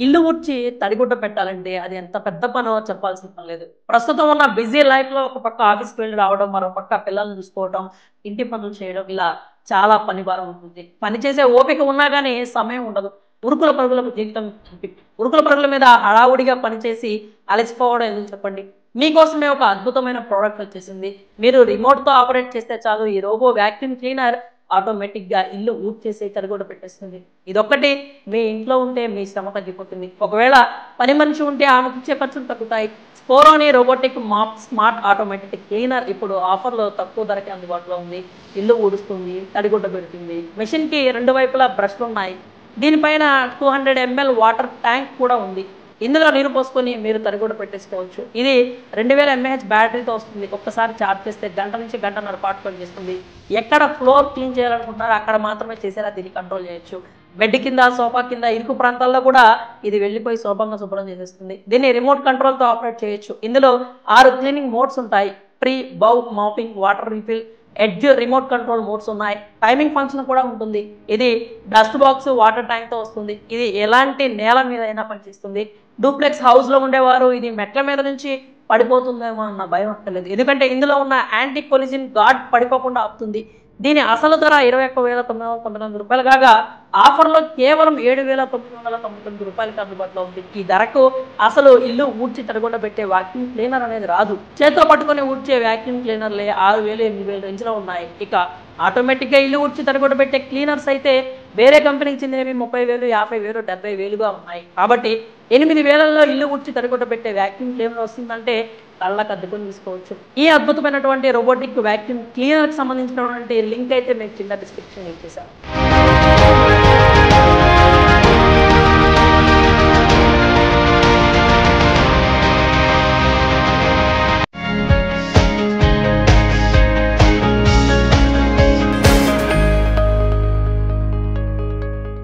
ఇల్లు ఊడ్చి తడిగుడ్డ పెట్టాలంటే అది ఎంత పెద్ద పనో చెప్పాల్సిన పని లేదు. ప్రస్తుతం ఉన్న బిజీ లైఫ్‌లో ఒక పక్క ఆఫీస్‌కి వెళ్లి రావడం, మరో పక్క పిల్లల్ని చూసుకోవటం, ఇంటి పనులు చేయడం ఇలా చాలా పని భారం ఉంటుంది. పని చేసే ఓపిక ఉన్నా గానీ సమయం ఉండదు. ఉరుకుల పరుగులకు జీవితం ఉరుకుల పరుగుల మీద హడావుడిగా పనిచేసి అలసిపోవడం ఎందుకు చెప్పండి? మీకోసమే ఒక అద్భుతమైన ప్రొడక్ట్ వచ్చేసింది. మీరు రిమోట్‌తో ఆపరేట్ చేస్తే చాలు ఈ రోబో వాక్యూమ్ క్లీనర్ ఆటోమేటిక్‌గా ఇల్లు ఊడ్చేసి తడిగుడ్డ పెట్టేస్తుంది. ఇదొక్కటి మీ ఇంట్లో ఉంటే మీ శ్రమ తగ్గిపోతుంది. ఒకవేళ పని మనిషి ఉంటే ఆమెకిచ్చే ఖర్చులు తగ్గుతాయి. స్పోరోని robotic mop smart automatic cleaner ఇప్పుడు ఆఫర్‌లో తక్కువ ధరకే అందుబాటులో ఉంది. ఇల్లు ఊడుస్తుంది, తడిగుడ్డ పెడుతుంది. మెషిన్‌కి 2 వైపులా బ్రష్‌లున్నాయి. దీనిపైన 200 ఎంఎల్ వాటర్ ట్యాంక్ కూడా ఉంది. ఇందులో నీరు పోసుకొని మీరు తడిగుడ్డ పెట్టేసుకోవచ్చు. ఇది 2000 ఎంఏహెచ్ బ్యాటరీతో వస్తుంది. ఒక్కసారి చార్జ్ చేస్తే గంట నుంచి గంటన్నర పాటు పనిచేస్తుంది. ఎక్కడ ఫ్లోర్ క్లీన్ చేయాలనుకుంటున్నారో అక్కడ మాత్రమే చేసేలా దీన్ని కంట్రోల్ చేయొచ్చు. బెడ్ కింద, సోఫా కింద, ఇరుకు ప్రాంతాల్లో కూడా ఇది వెళ్ళిపోయి శుభ్రంగా శుభ్రం చేసేస్తుంది. దీన్ని రిమోట్ కంట్రోల్‌తో ఆపరేట్ చేయొచ్చు. ఇందులో 6 క్లీనింగ్ మోడ్స్ ఉంటాయి. ప్రీ, బౌ, mopping, water refill, edge remote control modes ఉన్నాయి. టైమింగ్ ఫంక్షన్ కూడా ఉంటుంది. ఇది డస్ట్ బాక్స్, వాటర్ ట్యాంక్‌తో వస్తుంది. ఇది ఎలాంటి నేల మీద అయినా పనిచేస్తుంది. డూప్లెక్స్ హౌస్‌లో ఉండేవారు ఇది మెట్ల మీద నుంచి పడిపోతుందేమో అన్న భయం అక్కర్లేదు. ఎందుకంటే ఇందులో ఉన్న యాంటీ కొలిజన్ గార్డ్ పడిపోకుండా ఆపుతుంది. దీని అసలు ధర రూ. 21,999 కాగా ఆఫర్‌లో కేవలం రూ. 7,999కి అందుబాటులో ఉంది. ఈ ధరకు అసలు ఇల్లు ఊడ్చి తడగుడ్డ పెట్టే వాక్యూమ్ క్లీనర్ అనేది రాదు. చేత్తో పట్టుకొని ఊడ్చే వాక్యూమ్ క్లీనర్లే 6,000, 8,000 రేంజ్‌లో ఉన్నాయి. ఇక ఆటోమేటిక్‌గా ఇల్లు ఊడ్చి తడగుడ్డ పెట్టే క్లీనర్స్ అయితే వేరే కంపెనీకి చెందినవి 30,000, 50,000, 70,000గా ఉన్నాయి. కాబట్టి 8,000లో ఇల్లు ఊడ్చి తడిగుడ్డ పెట్టే వాక్యూమ్ క్లీనర్ వస్తుందంటే కళ్ళకు అద్దుకొని తీసుకోవచ్చు. ఈ అద్భుతమైనటువంటి రోబోటిక్ వాక్యూమ్ క్లీనర్‌కి సంబంధించినటువంటి లింక్ అయితే మీకు కింద డిస్క్రిప్షన్‌లో ఇచ్చేసాను.